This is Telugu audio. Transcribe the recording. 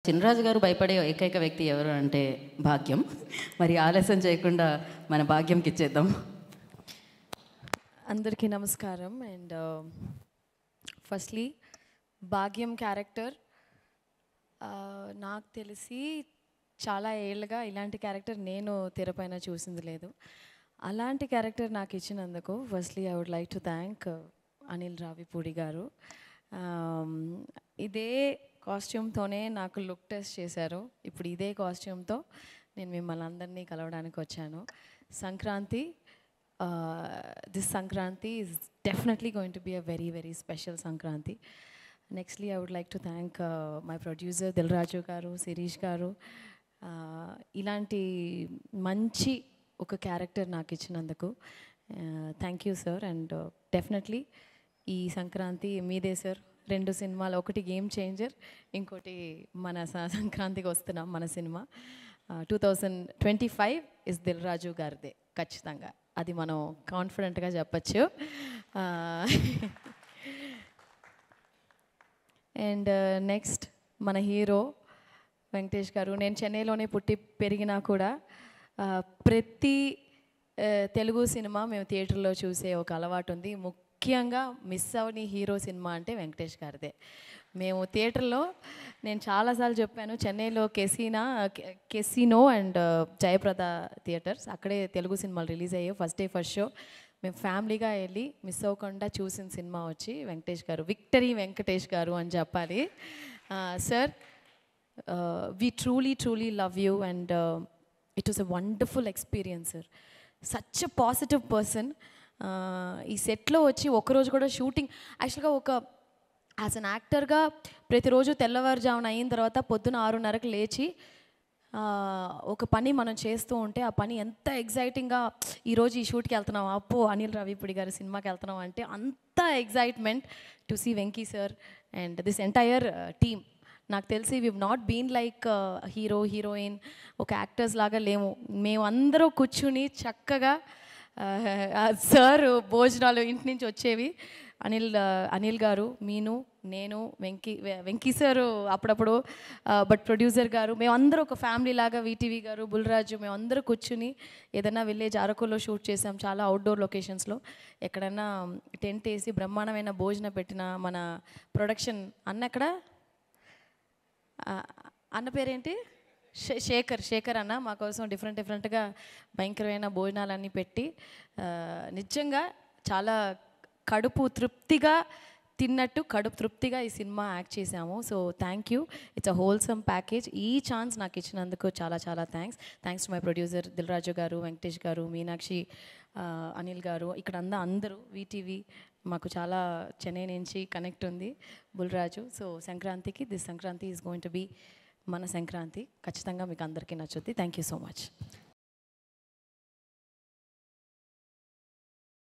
చినరాజు గారు భయపడే ఏకైక వ్యక్తి ఎవరు అంటే భాగ్యం. మరి ఆలస్యం చేయకుండా మన భాగ్యంకి ఇచ్చేద్దాం. అందరికీ నమస్కారం. అండ్ ఫస్ట్లీ భాగ్యం క్యారెక్టర్ నాకు తెలిసి చాలా ఏళ్ళుగా ఇలాంటి క్యారెక్టర్ నేను తెరపైన చూసింది లేదు. అలాంటి క్యారెక్టర్ నాకు ఇచ్చినందుకు firstly I would like to thank Anil Ravipudi గారు. ఇదే కాస్ట్యూమ్తోనే నాకు లుక్ టెస్ట్ చేశారు. ఇప్పుడు ఇదే కాస్ట్యూమ్తో నేను మిమ్మల్ని అందరినీ కలవడానికి వచ్చాను. Sankranti, this Sankranti is definitely going to be a very very special Sankranti. Nextly I would like to thank my producer Dil Raju garu, Shirish garu. ఇలాంటి మంచి ఒక క్యారెక్టర్ నాకు ఇచ్చినందుకు thank you sir. And definitely ఈ సంక్రాంతి మీదే సార్. 2 సినిమాలు, ఒకటి గేమ్ చేంజర్, ఇంకోటి మన సంక్రాంతికి వస్తున్నాం మన సినిమా. 2025 ఇస్ దిల్ రాజు గారిదే ఖచ్చితంగా, అది మనం కాన్ఫిడెంట్గా చెప్పచ్చు. అండ్ నెక్స్ట్ మన హీరో వెంకటేష్ గారు. నేను చెన్నైలోనే పుట్టి పెరిగినా కూడా ప్రతి తెలుగు సినిమా మేము థియేటర్లో చూసే ఒక అలవాటు ఉంది. ముఖ్యంగా మిస్ అవని హీరో సినిమా అంటే వెంకటేష్ గారిదే. మేము థియేటర్లో, నేను చాలాసార్లు చెప్పాను, చెన్నైలో కెసినో అండ్ జయప్రద థియేటర్స్, అక్కడే తెలుగు సినిమాలు రిలీజ్ అయ్యాయి. ఫస్ట్ డే ఫస్ట్ షో మేము ఫ్యామిలీగా వెళ్ళి మిస్ అవ్వకుండా చూసిన సినిమా వచ్చి వెంకటేష్ గారు. విక్టరీ వెంకటేష్ గారు అని చెప్పాలి. Sir, we truly love you and it was a wonderful experience, sir. Such a positive person. ఈ సెట్లో వచ్చి ఒకరోజు కూడా షూటింగ్, యాక్చువల్గా ఒక యాజ్ అన్ యాక్టర్గా ప్రతిరోజు తెల్లవారుజామున అయిన తర్వాత పొద్దున 6:30కి లేచి ఒక పని మనం చేస్తూ ఉంటే ఆ పని ఎంత ఎగ్జైటింగ్గా, ఈరోజు ఈ షూట్కి వెళ్తున్నాం, అప్పో అనిల్ రావిపూడి గారి సినిమాకి వెళ్తున్నాం అంటే అంత excitement to see Venky sir and this entire team. నాకు తెలిసి we not been like hero heroine, ఒక యాక్టర్స్ లాగా లేము. మేమందరూ కూర్చుని చక్కగా సార్ భోజనాలు ఇంటి నుంచి వచ్చేవి. అనిల్ గారు, నేను వెంకీ సారు అప్పుడప్పుడు, బట్ ప్రొడ్యూసర్ గారు, మేమందరూ ఒక ఫ్యామిలీ లాగా, వీటీవీ గారు, బుల్రాజు, మేమందరూ కూర్చుని ఏదైనా విలేజ్ అరకులో షూట్ చేసాం, చాలా అవుట్డోర్ లొకేషన్స్లో. ఎక్కడన్నా టెంట్ వేసి బ్రహ్మాండమైన భోజనం పెట్టిన మన ప్రొడక్షన్ అన్న, అన్న పేరేంటి, శేఖర్ అన్న మా కోసం డిఫరెంట్గా భయంకరమైన భోజనాలన్నీ పెట్టి నిజంగా చాలా కడుపు తృప్తిగా తిన్నట్టు, కడుపు తృప్తిగా ఈ సినిమా యాక్ట్ చేసాము. So thank you. It's a wholesome package. ఈ ఛాన్స్ నాకు ఇచ్చినందుకు చాలా thanks to my producer Dil Raju garu, Venkatesh గారు, మీనాక్షి, అనిల్ గారు, ఇక్కడ అందరూ వీటీవీ మాకు చాలా చెన్నై నుంచి కనెక్ట్ ఉంది, బుల్రాజు. సో సంక్రాంతికి, this Sankranti is going to be మన సంక్రాంతి. ఖచ్చితంగా మీకు అందరికీ నచ్చుద్ది. Thank you so much.